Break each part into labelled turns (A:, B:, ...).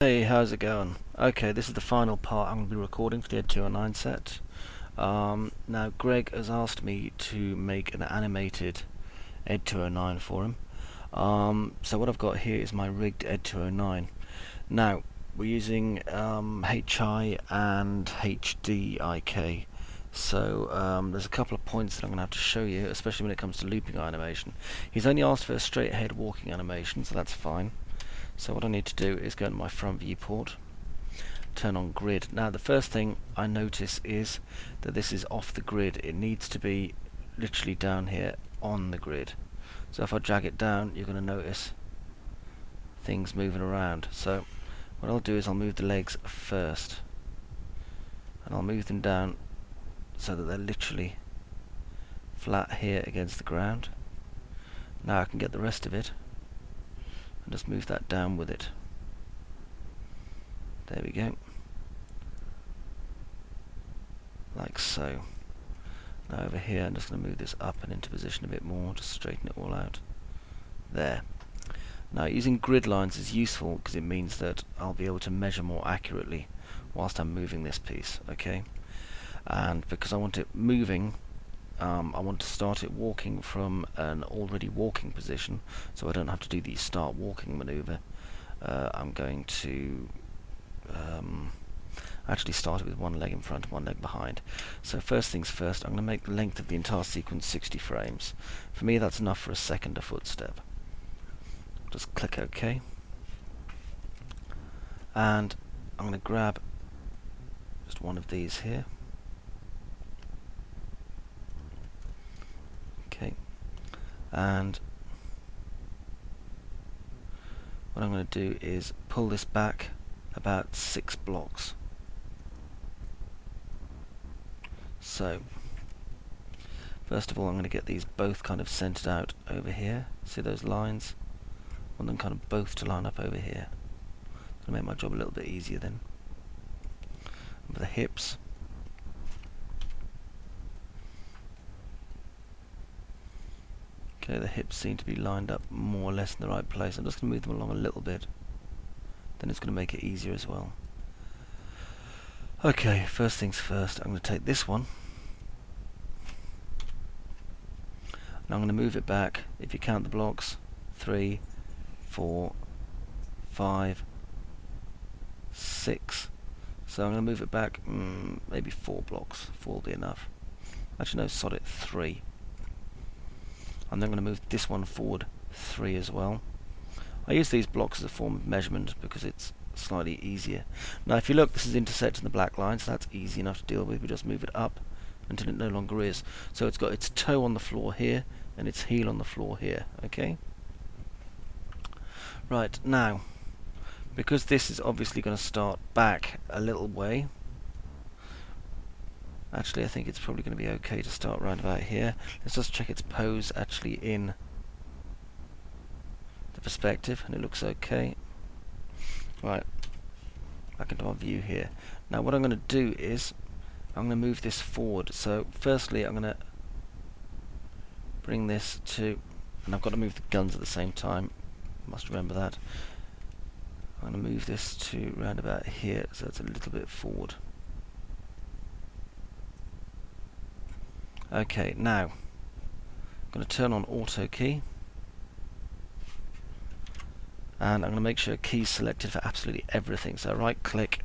A: Hey, how's it going? Okay, this is the final part I'm going to be recording for the Ed 209 set. Now, Greg has asked me to make an animated Ed 209 for him. So what I've got here is my rigged Ed 209. Now, we're using HI and HDIK. So there's a couple of points that I'm going to have to show you, especially when it comes to looping animation. He's only asked for a straight ahead walking animation, so that's fine. So what I need to do is go to my front viewport, turn on grid. Now the first thing I notice is that this is off the grid. It needs to be literally down here on the grid. So if I drag it down, you're going to notice things moving around. So what I'll do is I'll move the legs first, and I'll move them down so that they're literally flat here against the ground. Now I can get the rest of it and just move that down with it. There we go, like so. Now over here I'm just going to move this up and into position a bit more, just straighten it all out. There. Now using grid lines is useful because it means that I'll be able to measure more accurately whilst I'm moving this piece, okay? And because I want it moving, I want to start it walking from an already walking position, so I don't have to do the start walking maneuver. I'm going to actually start it with one leg in front and one leg behind. So first things first, I'm going to make the length of the entire sequence 60 frames. For me, that's enough for a second a footstep. Just click OK. And I'm going to grab just one of these here. Okay. And what I'm going to do is pull this back about 6 blocks. So first of all, I'm going to get these both kind of centered out over here. See those lines? I want them kind of both to line up over here. It's going to make my job a little bit easier then. And for the hips, okay, the hips seem to be lined up more or less in the right place. I'm just going to move them along a little bit. Then it's going to make it easier as well. Okay, first things first, I'm going to take this one. And I'm going to move it back, if you count the blocks, 3, 4, 5, 6. So I'm going to move it back maybe 4 blocks. 4 will be enough. Actually no, sod it, 3. I'm then going to move this one forward 3 as well. I use these blocks as a form of measurement because it's slightly easier. Now if you look, this is intersecting the black line, so that's easy enough to deal with. We just move it up until it no longer is. So it's got its toe on the floor here and its heel on the floor here. Okay. Right, now because this is obviously going to start back a little way, actually I think it's probably going to be okay to start round about here. Let's just check its pose actually in the perspective, and it looks okay. Right, back into our view here. Now what I'm going to do is I'm going to move this forward. So firstly I'm going to bring this to, and I've got to move the guns at the same time, must remember that. I'm going to move this to round about here, so it's a little bit forward. Okay, now I'm going to turn on auto key, and I'm going to make sure key's selected for absolutely everything. So right click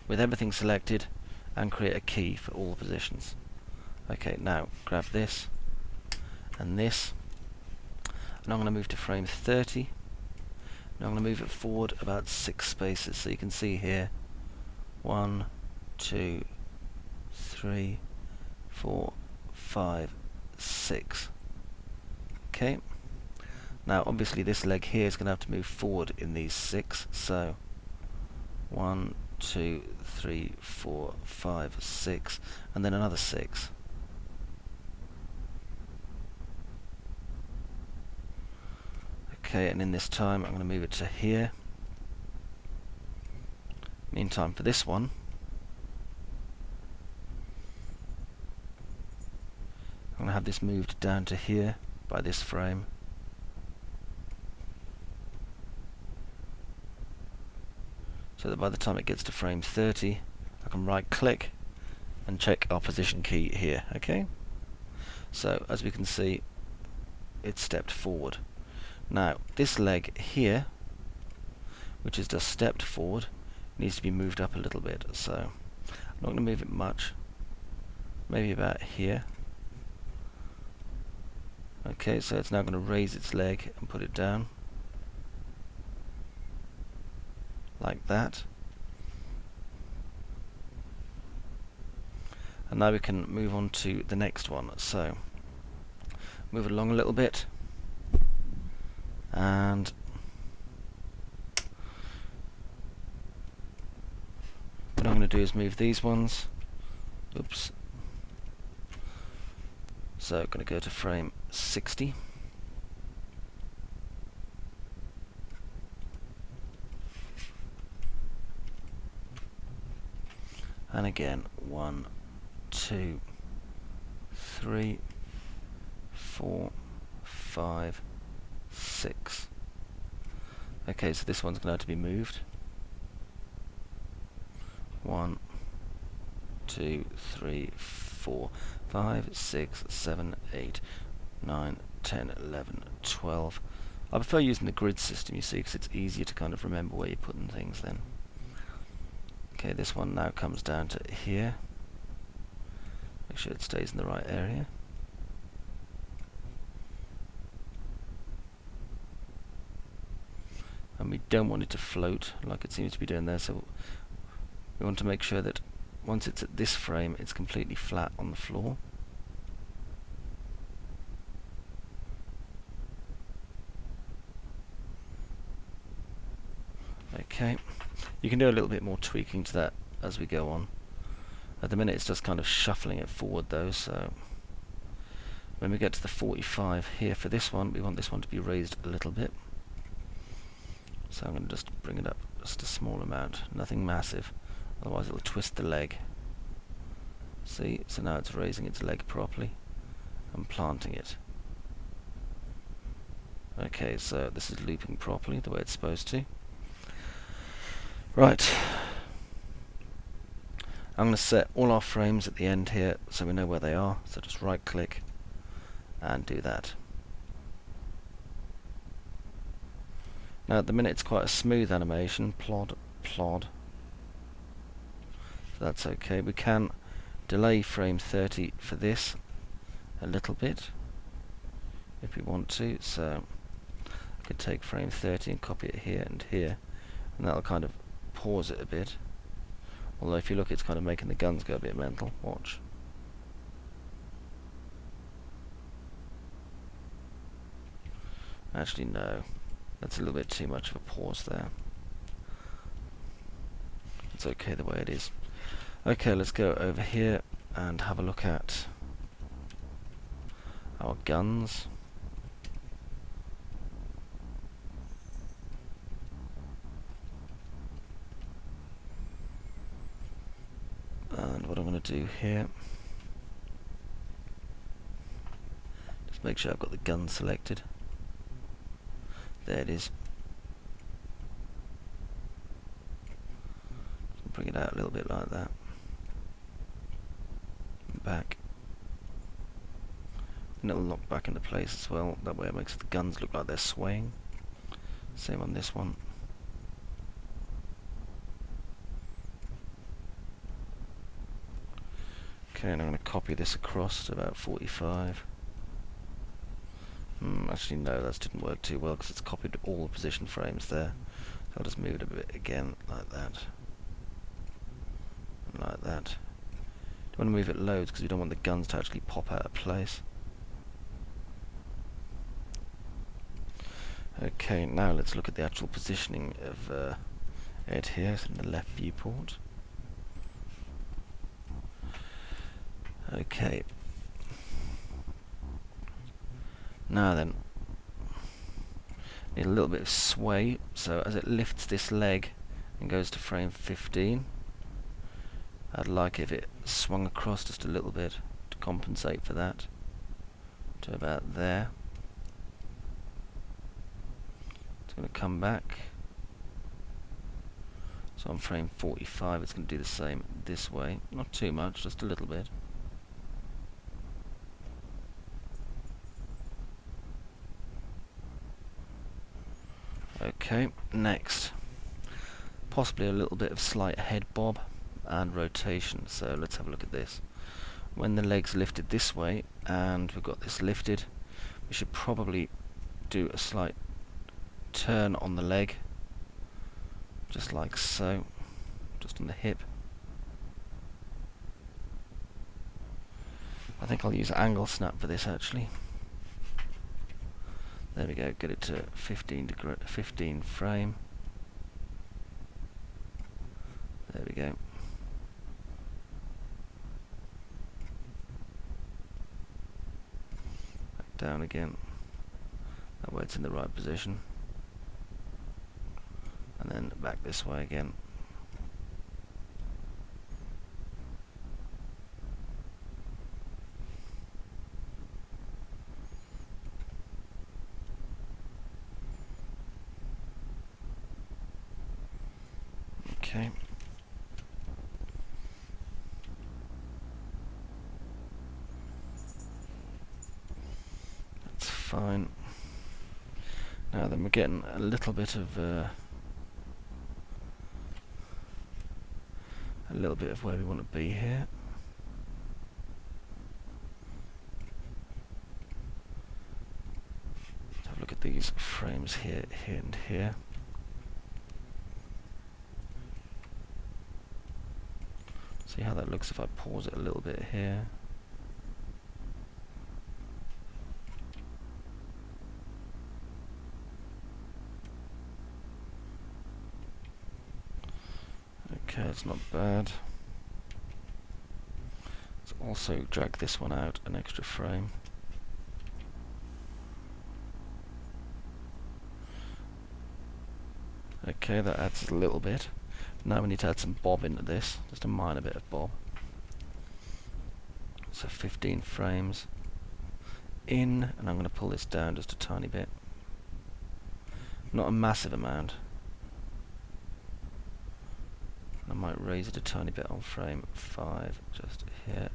A: with everything selected and create a key for all the positions. Okay, now grab this and this, and I'm going to move to frame 30. Now I'm going to move it forward about 6 spaces, so you can see here 1, 2, 3, 4, 5, 6. Okay. Now obviously this leg here is going to have to move forward in these 6, so 1, 2, 3, 4, 5, 6, and then another 6. Okay, and in this time I'm going to move it to here. Meantime, for this one, I'm going to have this moved down to here by this frame. so that by the time it gets to frame 30, I can right click and check our position key here. Okay, so as we can see, it's stepped forward. Now this leg here, which is just stepped forward, needs to be moved up a little bit, so I'm not going to move it much, maybe about here. Okay, so it's now going to raise its leg and put it down like that. And now we can move on to the next one. So move it along a little bit, and what I'm going to do is move these ones. Oops. So I'm going to go to frame 60. And again, 1, 2, 3, 4, 5, 6. Okay, so this one's going to have to be moved. 1, 2, 3, 4, 5, 6, 7, 8, 9, 10, 11, 12. I prefer using the grid system, you see, because it's easier to kind of remember where you're putting things then. Okay, this one now comes down to here. Make sure it stays in the right area. And we don't want it to float like it seems to be doing there, so we want to make sure that once it's at this frame, it's completely flat on the floor. Okay, you can do a little bit more tweaking to that as we go on. At the minute it's just kind of shuffling it forward though, so when we get to the 45 here for this one, we want this one to be raised a little bit. So I'm going to just bring it up just a small amount, nothing massive, otherwise it will twist the leg. See, so now it's raising its leg properly and planting it. Okay, so this is looping properly the way it's supposed to. Right, I'm going to set all our frames at the end here so we know where they are, so just right click and do that. Now at the minute it's quite a smooth animation, plod, plod, so that's okay. We can delay frame 30 for this a little bit if we want to, so I could take frame 30 and copy it here and here, and that'll kind of pause it a bit. Although if you look, it's kind of making the guns go a bit mental. Watch. Actually, no. That's a little bit too much of a pause there. It's okay the way it is. Okay, let's go over here and have a look at our guns. And what I'm going to do here, just make sure I've got the gun selected. There it is. Bring it out a little bit like that. Back. And it'll lock back into place as well. That way it makes the guns look like they're swaying. Same on this one. Okay, and I'm going to copy this across to about 45. Actually, no, that didn't work too well because it's copied all the position frames there. So I'll just move it a bit again, like that. And like that. Don't want to move it loads because we don't want the guns to actually pop out of place. Okay, now let's look at the actual positioning of it here in the left viewport. Okay. Now then, need a little bit of sway, so as it lifts this leg and goes to frame 15, I'd like if it swung across just a little bit to compensate for that, to about there. It's going to come back, so So on frame 45 it's going to do the same this way. Not too much, just a little bit. Okay, next. Possibly a little bit of slight head bob and rotation. So let's have a look at this. When the leg's lifted this way and we've got this lifted, we should probably do a slight turn on the leg, just like so, just on the hip. I think I'll use angle snap for this actually. There we go, get it to 15 frame. There we go. Back down again. That way it's in the right position. And then back this way again. Okay. That's fine. Now then we're getting a little bit of where we want to be here. Let's have a look at these frames here, here and here. See how that looks if I pause it a little bit here. Okay, it's not bad. Let's also drag this one out an extra frame. Okay, that adds a little bit. Now we need to add some bob into this, just a minor bit of bob. So 15 frames in, and I'm going to pull this down just a tiny bit. Not a massive amount. I might raise it a tiny bit on frame 5, just here,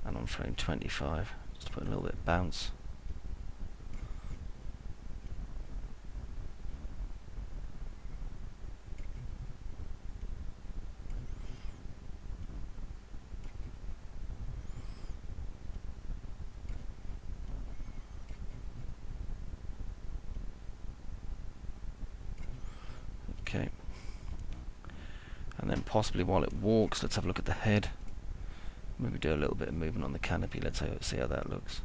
A: and on frame 25, just to put a little bit of bounce. Okay. And then possibly while it walks, let's have a look at the head. Maybe do a little bit of movement on the canopy. Let's see how that looks.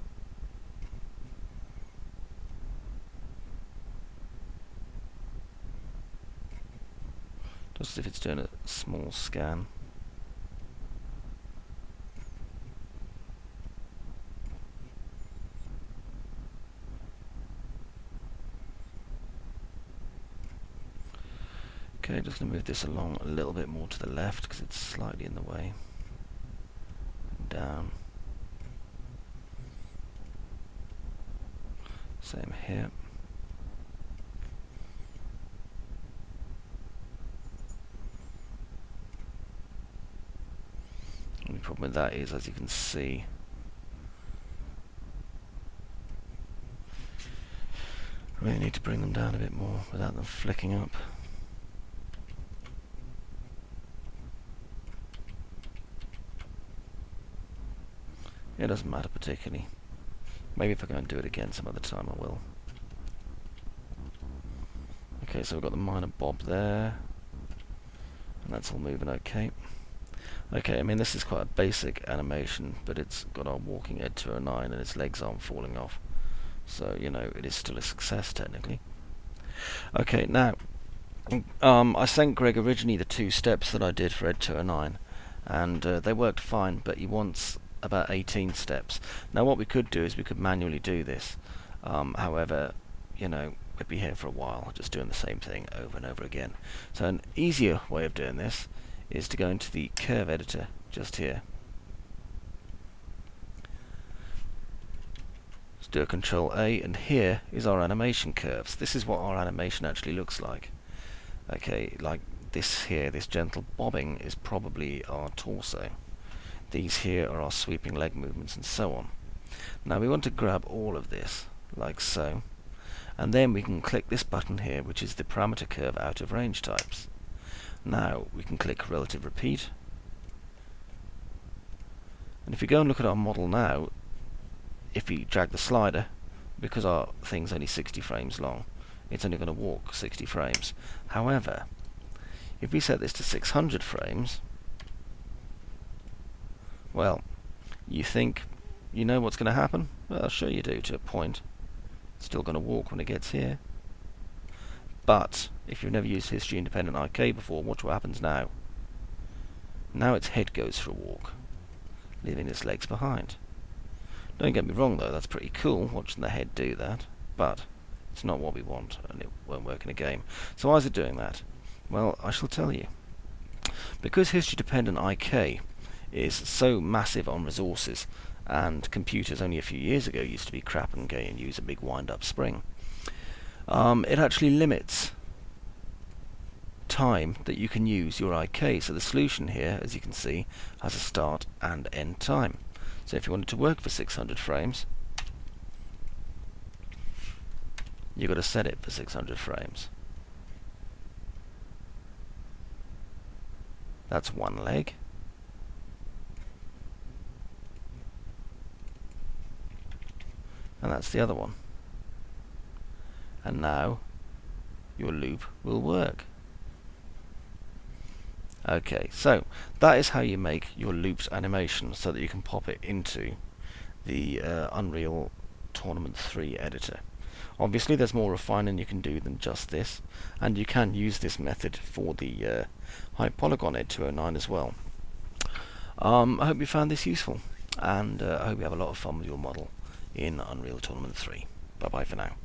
A: Just as if it's doing a small scan. Okay, just going to move this along a little bit more to the left because it's slightly in the way. Down. Same here. The only problem with that is, as you can see, I really need to bring them down a bit more without them flicking up. It doesn't matter particularly. Maybe if I go and do it again some other time I will. Okay, so we've got the minor bob there. And that's all moving okay. Okay, I mean this is quite a basic animation, but it's got our walking Ed 209 and its legs aren't falling off. So, you know, it is still a success technically. Okay, now, I sent Greg originally the 2 steps that I did for Ed 209, and they worked fine, but he wants about 18 steps. Now what we could do is we could manually do this. However, you know, we'd be here for a while just doing the same thing over and over again. So an easier way of doing this is to go into the curve editor just here. Let's do a Control A, and here is our animation curves. This is what our animation actually looks like. Okay, like this here, this gentle bobbing, is probably our torso. These here are our sweeping leg movements and so on. Now we want to grab all of this, like so, and then we can click this button here, which is the parameter curve out of range types. Now we can click relative repeat, and if you go and look at our model now, if we drag the slider, because our thing's only 60 frames long, it's only going to walk 60 frames. However, if we set this to 600 frames, well, you think you know what's going to happen? Well, sure you do, to a point. It's still going to walk when it gets here. But if you've never used history independent IK before, watch what happens now. Now its head goes for a walk, leaving its legs behind. Don't get me wrong though, that's pretty cool, watching the head do that, but it's not what we want, and it won't work in a game. So why is it doing that? Well, I shall tell you. Because history-dependent IK is so massive on resources, and computers only a few years ago used to be crap and gay and use a big wind-up spring, it actually limits time that you can use your IK. So the solution here, as you can see, has a start and end time. So if you wanted to work for 600 frames, you've got to set it for 600 frames. That's one leg. And that's the other one. And now your loop will work. Okay, so that is how you make your loops animation so that you can pop it into the Unreal Tournament 3 editor. Obviously there's more refining you can do than just this, and you can use this method for the high polygon Ed 209 as well. I hope you found this useful, and I hope you have a lot of fun with your model in Unreal Tournament 3. Bye bye for now.